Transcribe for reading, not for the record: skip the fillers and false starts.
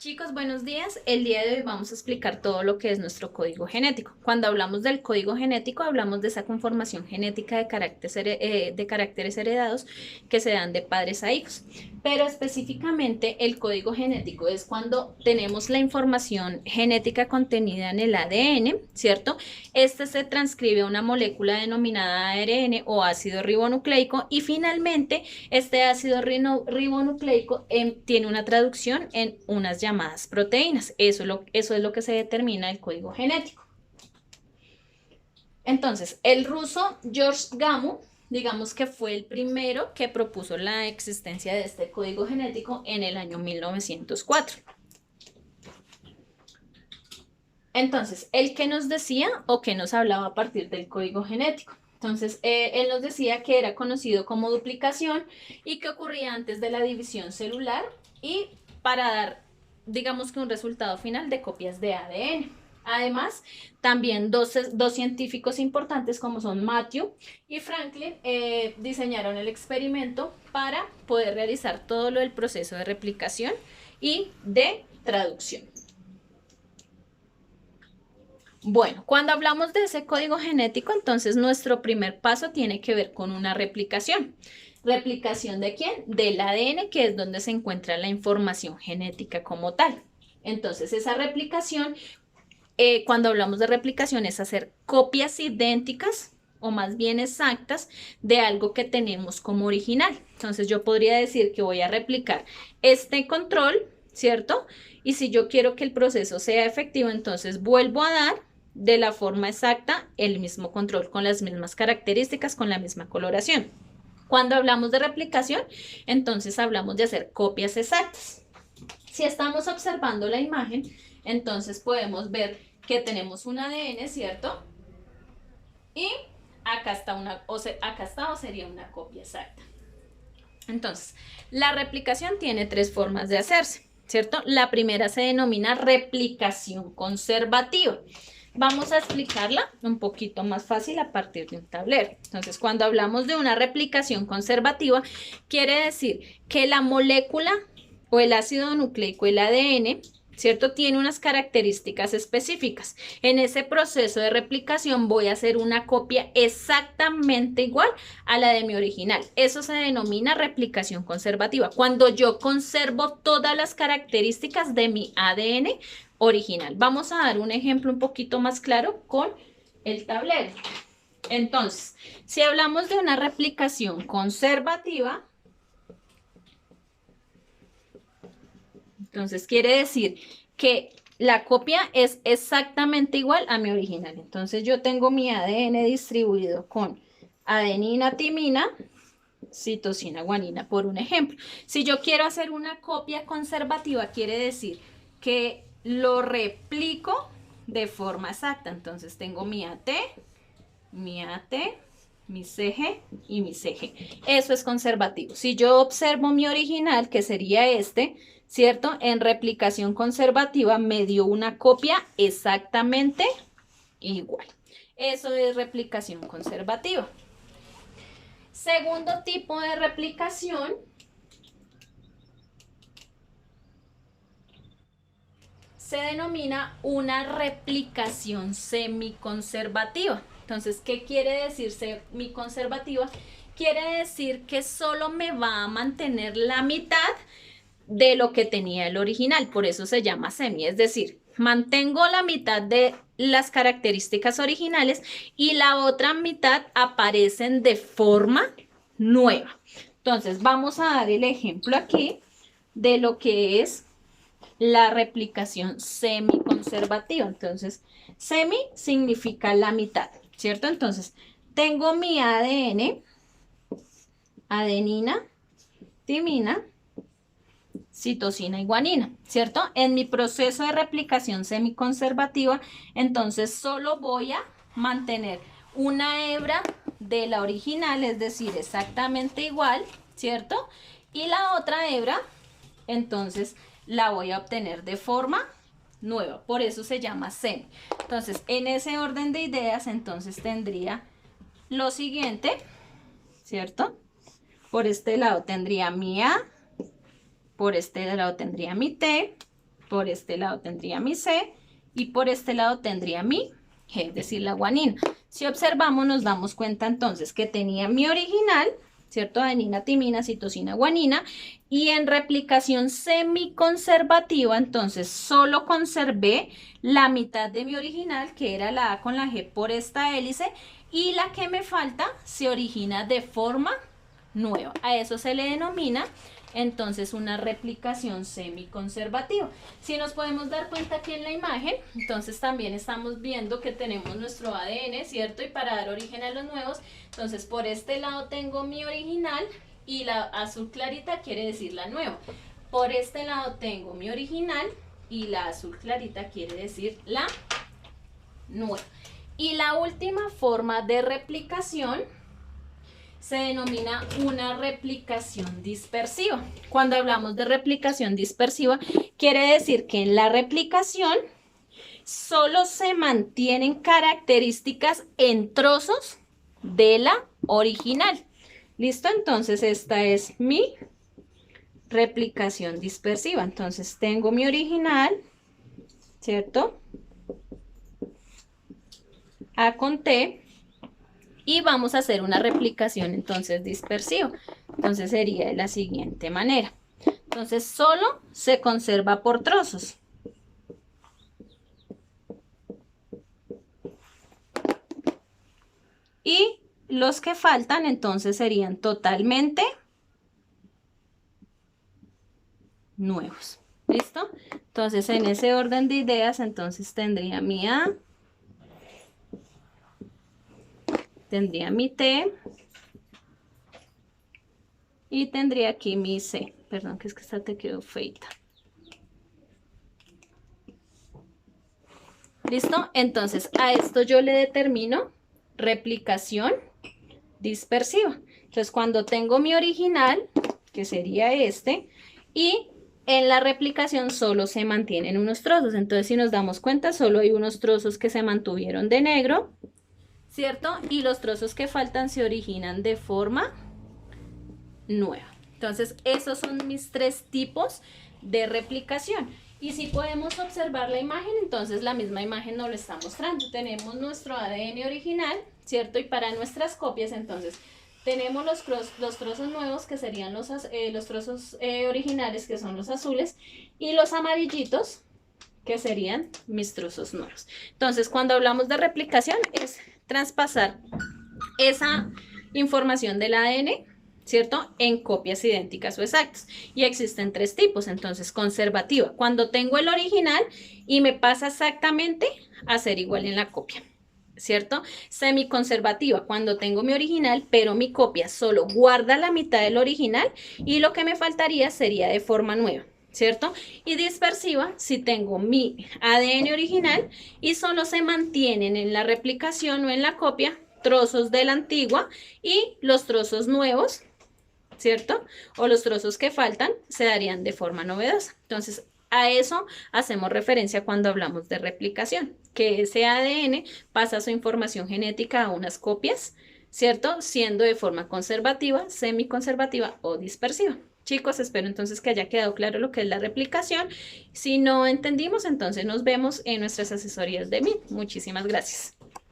Chicos, buenos días. El día de hoy vamos a explicar todo lo que es nuestro código genético. Cuando hablamos del código genético, hablamos de esa conformación genética de caracteres heredados que se dan de padres a hijos. Pero específicamente el código genético es cuando tenemos la información genética contenida en el ADN, ¿cierto? Este se transcribe a una molécula denominada ARN o ácido ribonucleico y finalmente este ácido ribonucleico tiene una traducción en unas llamadas proteínas. Eso es lo que se determina el código genético. Entonces, el ruso George Gamow, digamos que fue el primero que propuso la existencia de este código genético en el año 1904. Entonces, ¿él qué nos decía o qué nos hablaba a partir del código genético? Entonces, él nos decía que era conocido como duplicación y que ocurría antes de la división celular y para dar, digamos que un resultado final de copias de ADN. Además, también dos científicos importantes como son Matthew y Franklin diseñaron el experimento para poder realizar todo lo del proceso de replicación y de traducción. Bueno, cuando hablamos de ese código genético, entonces nuestro primer paso tiene que ver con una replicación. ¿Replicación de quién? Del ADN, que es donde se encuentra la información genética como tal. Entonces, esa replicación, cuando hablamos de replicación, es hacer copias idénticas o más bien exactas de algo que tenemos como original. Entonces, yo podría decir que voy a replicar este control, ¿cierto? Y si yo quiero que el proceso sea efectivo, entonces vuelvo a dar de la forma exacta el mismo control, con las mismas características, con la misma coloración. Cuando hablamos de replicación, entonces hablamos de hacer copias exactas. Si estamos observando la imagen, entonces podemos ver que tenemos un ADN, ¿cierto? Y acá está o sería una copia exacta. Entonces, la replicación tiene tres formas de hacerse, ¿cierto? La primera se denomina replicación conservativa. Vamos a explicarla un poquito más fácil a partir de un tablero. Entonces, cuando hablamos de una replicación conservativa, quiere decir que la molécula o el ácido nucleico, el ADN, ¿cierto? Tiene unas características específicas. En ese proceso de replicación voy a hacer una copia exactamente igual a la de mi original. Eso se denomina replicación conservativa. Cuando yo conservo todas las características de mi ADN original. Vamos a dar un ejemplo un poquito más claro con el tablero. Entonces, si hablamos de una replicación conservativa, entonces quiere decir que la copia es exactamente igual a mi original. Entonces yo tengo mi ADN distribuido con adenina, timina, citosina, guanina, por un ejemplo. Si yo quiero hacer una copia conservativa, quiere decir que lo replico de forma exacta. Entonces tengo mi AT, mi CG y mi CG. Eso es conservativo. Si yo observo mi original, que sería este, ¿cierto? En replicación conservativa me dio una copia exactamente igual. Eso es replicación conservativa. Segundo tipo de replicación se denomina una replicación semiconservativa. Entonces, ¿qué quiere decir semiconservativa? Quiere decir que solo me va a mantener la mitad de lo que tenía el original, por eso se llama semi, es decir, mantengo la mitad de las características originales y la otra mitad aparecen de forma nueva. Entonces, vamos a dar el ejemplo aquí de lo que es la replicación semiconservativa. Entonces, semi significa la mitad, ¿cierto? Entonces, tengo mi ADN, adenina, timina, citosina y guanina, ¿cierto? En mi proceso de replicación semiconservativa, entonces solo voy a mantener una hebra de la original, es decir, exactamente igual, ¿cierto? Y la otra hebra, entonces, la voy a obtener de forma nueva, por eso se llama semi. Entonces, en ese orden de ideas, entonces tendría lo siguiente, ¿cierto? Por este lado tendría mi A, por este lado tendría mi T, por este lado tendría mi C y por este lado tendría mi G, es decir, la guanina. Si observamos, nos damos cuenta entonces que tenía mi original, ¿cierto? Adenina, timina, citosina, guanina, y en replicación semiconservativa, entonces solo conservé la mitad de mi original, que era la A con la G por esta hélice, y la que me falta se origina de forma nueva. A eso se le denomina entonces una replicación semiconservativa. Si nos podemos dar cuenta aquí en la imagen, entonces también estamos viendo que tenemos nuestro ADN, ¿cierto? Y para dar origen a los nuevos, entonces por este lado tengo mi original y la azul clarita quiere decir la nueva. Por este lado tengo mi original y la azul clarita quiere decir la nueva. Y la última forma de replicación se denomina una replicación dispersiva. Cuando hablamos de replicación dispersiva, quiere decir que en la replicación solo se mantienen características en trozos de la original. ¿Listo? Entonces esta es mi replicación dispersiva. Entonces tengo mi original, ¿cierto? A con T. Y vamos a hacer una replicación entonces dispersiva. Entonces sería de la siguiente manera. Entonces solo se conserva por trozos. Y los que faltan entonces serían totalmente nuevos. ¿Listo? Entonces en ese orden de ideas entonces tendría mi A, tendría mi T y tendría aquí mi C. Perdón, que es que esta te quedó feita. ¿Listo? Entonces a esto yo le determino replicación dispersiva. Entonces cuando tengo mi original, que sería este, y en la replicación solo se mantienen unos trozos. Entonces si nos damos cuenta, solo hay unos trozos que se mantuvieron de negro, ¿cierto? Y los trozos que faltan se originan de forma nueva. Entonces, esos son mis tres tipos de replicación. Y si podemos observar la imagen, entonces la misma imagen nos lo está mostrando. Tenemos nuestro ADN original, ¿cierto? Y para nuestras copias, entonces, tenemos los trozos nuevos, que serían los trozos originales, que son los azules, y los amarillitos, que serían mis trozos nuevos. Entonces, cuando hablamos de replicación, es traspasar esa información del ADN, ¿cierto? En copias idénticas o exactas. Y existen tres tipos. Entonces, conservativa, cuando tengo el original y me pasa exactamente a ser igual en la copia, ¿cierto? Semiconservativa, cuando tengo mi original, pero mi copia solo guarda la mitad del original y lo que me faltaría sería de forma nueva, ¿cierto? Y dispersiva, si tengo mi ADN original y solo se mantienen en la replicación o en la copia trozos de la antigua y los trozos nuevos, ¿cierto? O los trozos que faltan se darían de forma novedosa. Entonces, a eso hacemos referencia cuando hablamos de replicación, que ese ADN pasa su información genética a unas copias, ¿cierto? Siendo de forma conservativa, semiconservativa o dispersiva. Chicos, espero entonces que haya quedado claro lo que es la replicación. Si no entendimos, entonces nos vemos en nuestras asesorías de MIT. Muchísimas gracias.